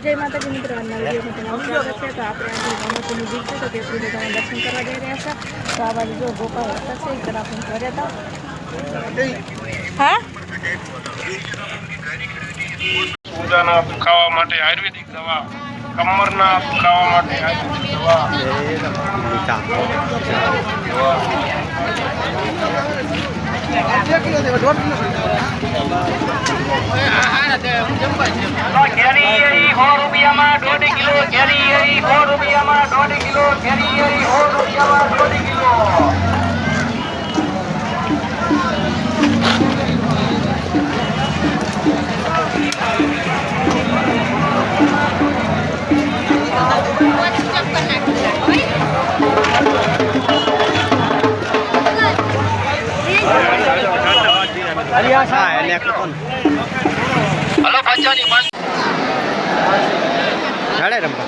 जय माता जी मित्रों वीडियो में તમારું સ્વાગત છે। તો આપણે આજે ગણપતિનું ગીત છે તો તે પૂજાના દર્શન કરવા જઈ રહ્યા છે। તો આ બાજુ જો ગોપાલ હતા છે એક તરફ ઘરે હતા। હા પૂજાના દુખાવા માટે આયુર્વેદિક દવા, કમરના દુખાવા માટે આયુર્વેદિક દવા, કેરી 100 રૂપિયામાં 1.5 કિલો, કેરી 100 રૂપિયામાં 1.5 કિલો, કેરી 100 રૂપિયામાં 1.5 કિલો। હલો પંચાની ગાડે રમવા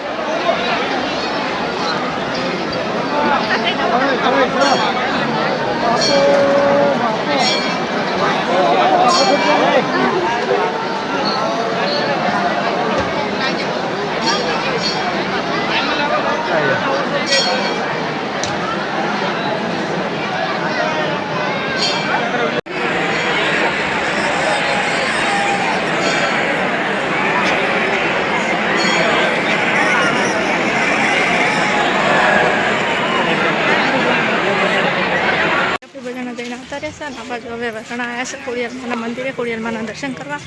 आ बाजू हमें वसण आया है खोड़ियालमा मंदिर, खोड़ियालमा दर्शन करवा।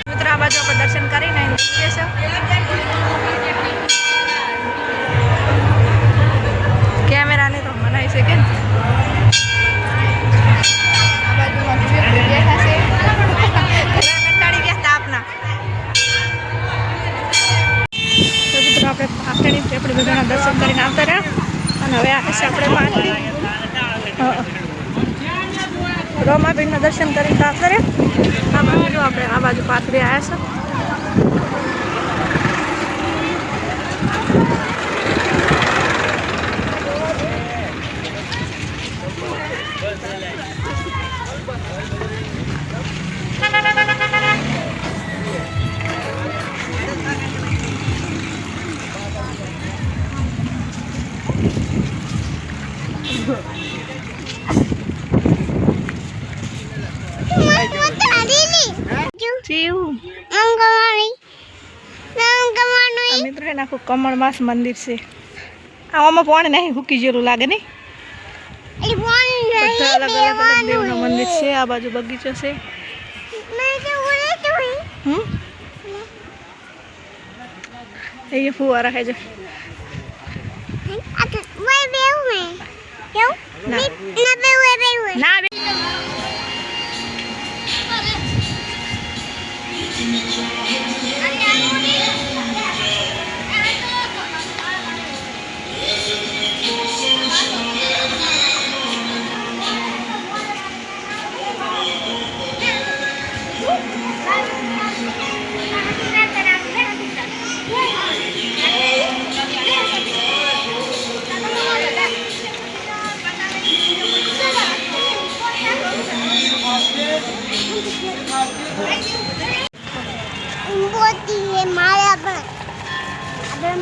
मित्र आ बाजू आप दर्शन कर कैमरा ने तो मनाई से के આપણે બધાના દર્શન કરીને આવતા રહ્યા અને હવે આ છે આપણે પાછળ રોમાબીનના દર્શન કરીને આવતા રહ્યા। આ બાજુ આપણે આ બાજુ પાથરી આવ્યા છે। मित्र है ना कमल मास मंदिर से आमा पानी नहीं हुकी जेलू लगे नहीं अलग अलग देव ना मंदिर से आ बाजू बगीचा से ये फुवारा है जो ना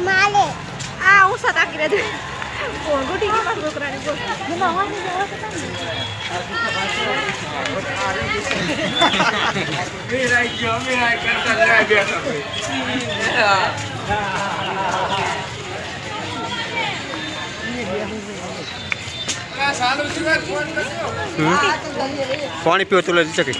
माले आ उसा ताकी रे कोण गोटी के पास बोकरानी को ना होने जाओ मेरा करता रह बैठा पानी पियो तो ले सके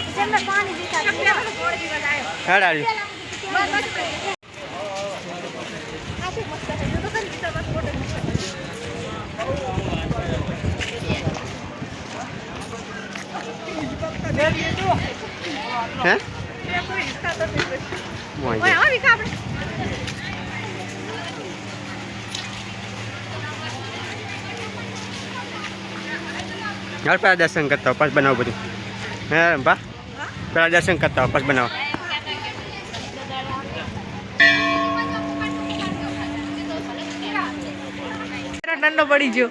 हैं यार पहला दर्शन करता हूँ, पास बनाओ बधु है बा पहला दर्शन करता हूँ, पास बनाओ। દંડો પડી ગયો.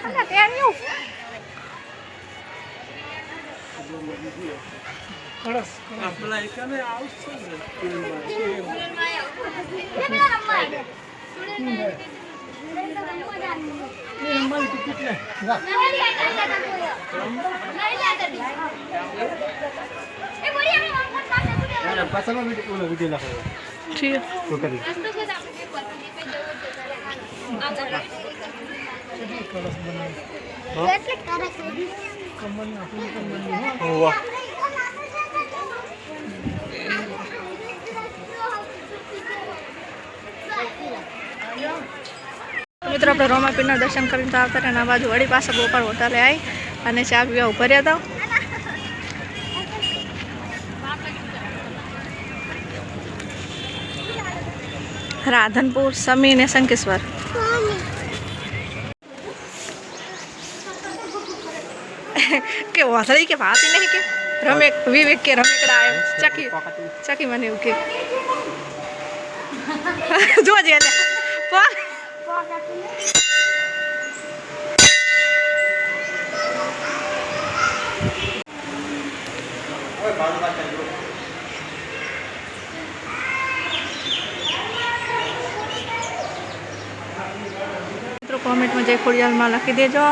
અલા ટેન્યુ ઠીક. મિત્રો આપણે રોમાપીરના દર્શન કરીને તો આવતા રહ્યા. આ બાજુ વળી પાછા ગોપાલ હોટલે આવી અને ચા પીવા ઉભા રહ્યા હતા. રાધનપુર, સમી ને શંકેશ્વર. કે વાસળી કે ભાતી નહીં કે રમેક વિવેક કે રમેકડા આવ્યો ચકી મને એવું કે જોજે લે મિત્રો કોમેન્ટમાં જય ખોડિયાલમાં લખી દેજો.